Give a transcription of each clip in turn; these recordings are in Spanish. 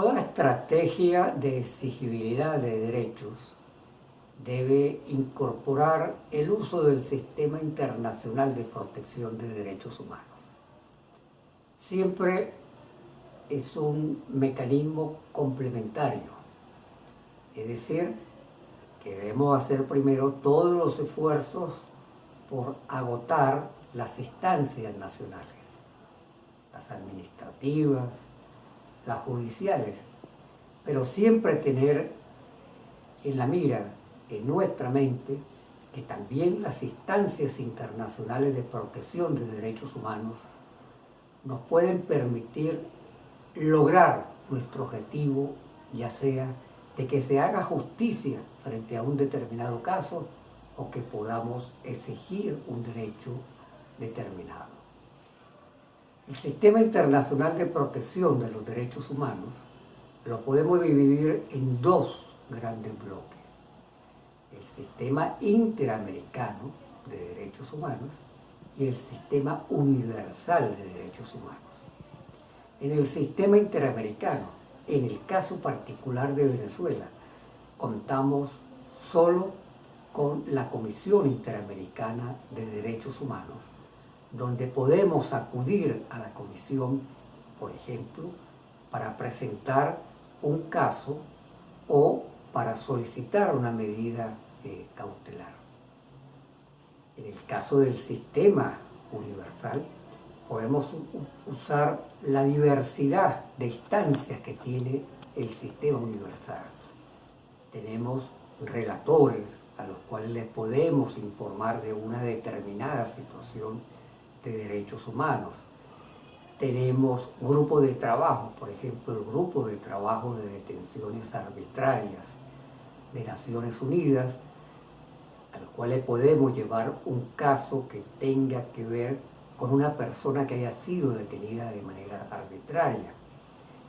Toda estrategia de exigibilidad de derechos debe incorporar el uso del sistema internacional de protección de derechos humanos. Siempre es un mecanismo complementario, es decir, que debemos hacer primero todos los esfuerzos por agotar las instancias nacionales, las administrativas, las judiciales, pero siempre tener en la mira, en nuestra mente, que también las instancias internacionales de protección de derechos humanos nos pueden permitir lograr nuestro objetivo, ya sea de que se haga justicia frente a un determinado caso o que podamos exigir un derecho determinado. El sistema internacional de protección de los derechos humanos lo podemos dividir en dos grandes bloques: el sistema interamericano de derechos humanos y el sistema universal de derechos humanos. En el sistema interamericano, en el caso particular de Venezuela, contamos solo con la Comisión Interamericana de Derechos Humanos, donde podemos acudir a la comisión, por ejemplo, para presentar un caso o para solicitar una medida cautelar. En el caso del sistema universal, podemos usar la diversidad de instancias que tiene el sistema universal. Tenemos relatores a los cuales les podemos informar de una determinada situación de derechos humanos. Tenemos grupos de trabajo, por ejemplo, el grupo de trabajo de detenciones arbitrarias de Naciones Unidas, al cual le podemos llevar un caso que tenga que ver con una persona que haya sido detenida de manera arbitraria.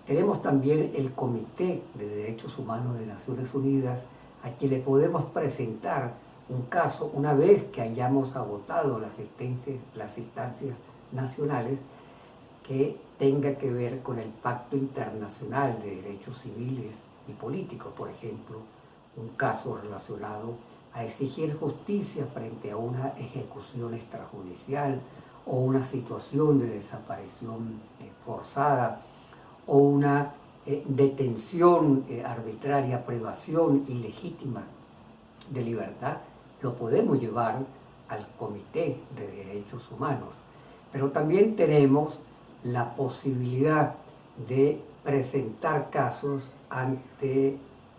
Tenemos también el Comité de Derechos Humanos de Naciones Unidas, a quien le podemos presentar un caso una vez que hayamos agotado las instancias nacionales que tenga que ver con el Pacto Internacional de Derechos Civiles y Políticos, por ejemplo, un caso relacionado a exigir justicia frente a una ejecución extrajudicial o una situación de desaparición forzada o una detención arbitraria, privación ilegítima de libertad. Lo podemos llevar al Comité de Derechos Humanos. Pero también tenemos la posibilidad de presentar casos ante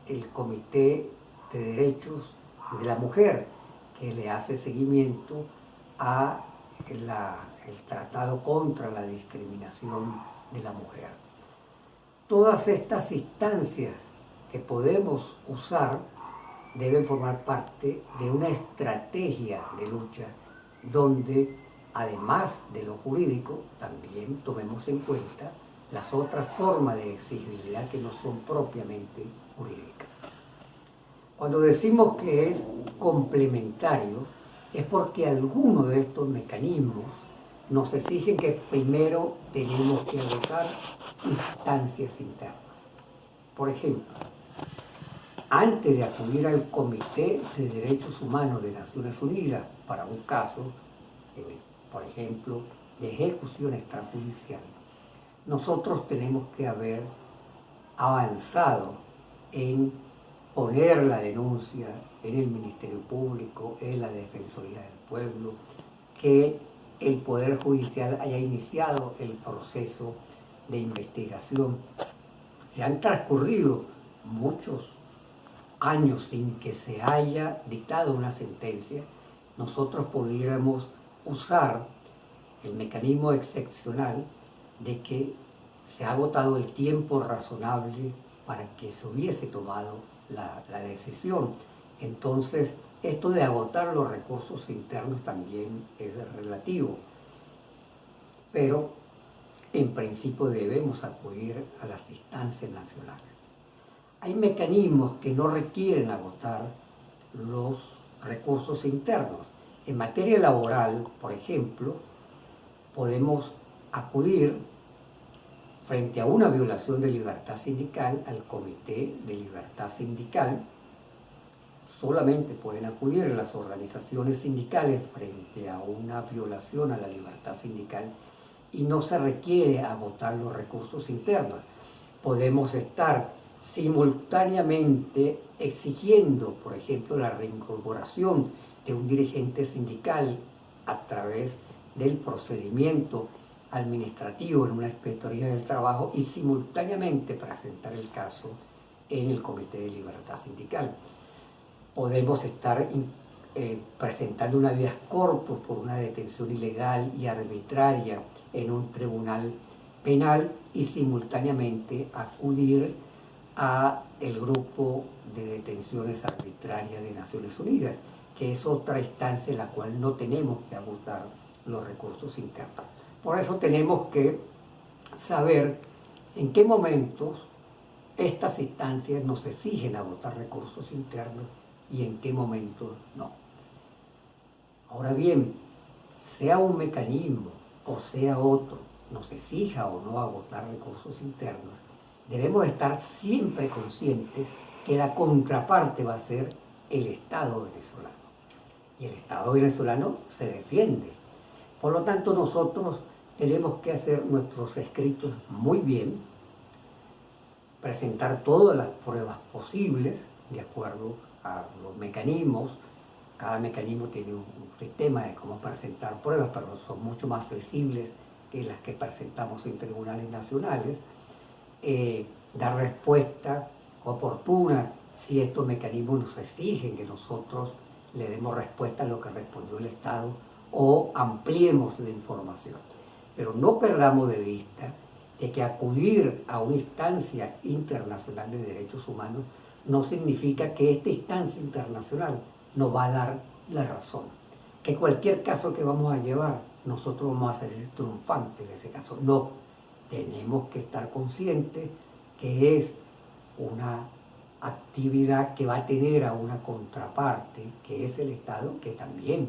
el Comité de Derechos de la Mujer, que le hace seguimiento a el Tratado contra la Discriminación de la Mujer. Todas estas instancias que podemos usar deben formar parte de una estrategia de lucha donde, además de lo jurídico, también tomemos en cuenta las otras formas de exigibilidad que no son propiamente jurídicas. Cuando decimos que es complementario, es porque algunos de estos mecanismos nos exigen que primero tenemos que agotar instancias internas. Por ejemplo, antes de acudir al Comité de Derechos Humanos de Naciones Unidas para un caso, por ejemplo, de ejecución extrajudicial, nosotros tenemos que haber avanzado en poner la denuncia en el Ministerio Público, en la Defensoría del Pueblo, que el Poder Judicial haya iniciado el proceso de investigación. Se han transcurrido muchos años sin que se haya dictado una sentencia. Nosotros pudiéramos usar el mecanismo excepcional de que se ha agotado el tiempo razonable para que se hubiese tomado la decisión. Entonces, esto de agotar los recursos internos también es relativo, pero en principio debemos acudir a las instancias nacionales. Hay mecanismos que no requieren agotar los recursos internos. En materia laboral, por ejemplo, podemos acudir frente a una violación de libertad sindical, al Comité de Libertad Sindical. Solamente pueden acudir las organizaciones sindicales frente a una violación a la libertad sindical y no se requiere agotar los recursos internos. Podemos estar simultáneamente exigiendo, por ejemplo, la reincorporación de un dirigente sindical a través del procedimiento administrativo en una inspectoría del trabajo y simultáneamente presentar el caso en el Comité de Libertad Sindical. Podemos estar presentando un habeas corpus por una detención ilegal y arbitraria en un tribunal penal y simultáneamente acudir a el grupo de detenciones arbitrarias de Naciones Unidas, que es otra instancia en la cual no tenemos que agotar los recursos internos. Por eso tenemos que saber en qué momentos estas instancias nos exigen agotar recursos internos y en qué momentos no. Ahora bien, sea un mecanismo o sea otro, nos exija o no agotar recursos internos, debemos estar siempre conscientes que la contraparte va a ser el Estado venezolano. Y el Estado venezolano se defiende. Por lo tanto, nosotros tenemos que hacer nuestros escritos muy bien, presentar todas las pruebas posibles de acuerdo a los mecanismos. Cada mecanismo tiene un sistema de cómo presentar pruebas, pero son mucho más flexibles que las que presentamos en tribunales nacionales. Dar respuesta oportuna si estos mecanismos nos exigen que nosotros le demos respuesta a lo que respondió el Estado o ampliemos la información. Pero no perdamos de vista de que acudir a una instancia internacional de derechos humanos no significa que esta instancia internacional nos va a dar la razón. Que cualquier caso que vamos a llevar, nosotros vamos a ser triunfantes de ese caso. No, tenemos que estar conscientes que es una actividad que va a tener a una contraparte, que es el Estado, que también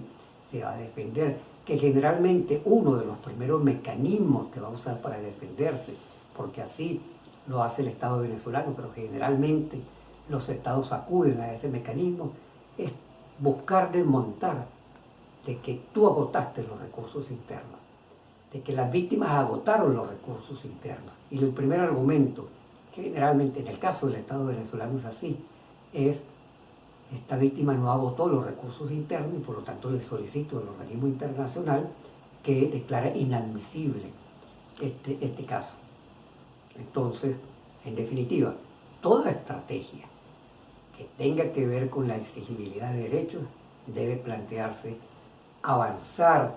se va a defender, que generalmente uno de los primeros mecanismos que va a usar para defenderse, porque así lo hace el Estado venezolano, pero generalmente los estados acuden a ese mecanismo, es buscar desmontar de que tú agotaste los recursos internos, de que las víctimas agotaron los recursos internos. Y el primer argumento, generalmente en el caso del Estado venezolano es así, es: esta víctima no agotó los recursos internos y por lo tanto le solicito al organismo internacional que declare inadmisible este caso. Entonces, en definitiva, toda estrategia que tenga que ver con la exigibilidad de derechos debe plantearse avanzar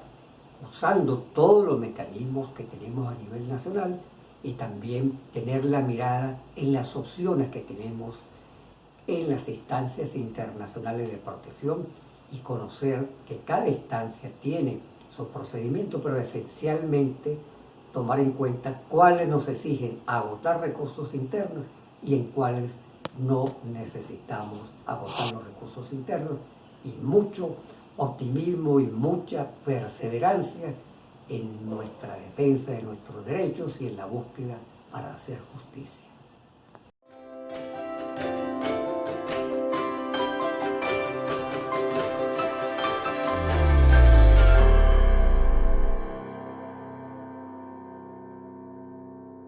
usando todos los mecanismos que tenemos a nivel nacional y también tener la mirada en las opciones que tenemos en las instancias internacionales de protección y conocer que cada instancia tiene su procedimiento, pero esencialmente tomar en cuenta cuáles nos exigen agotar recursos internos y en cuáles no necesitamos agotar los recursos internos, y mucho optimismo y mucha perseverancia en nuestra defensa de nuestros derechos y en la búsqueda para hacer justicia.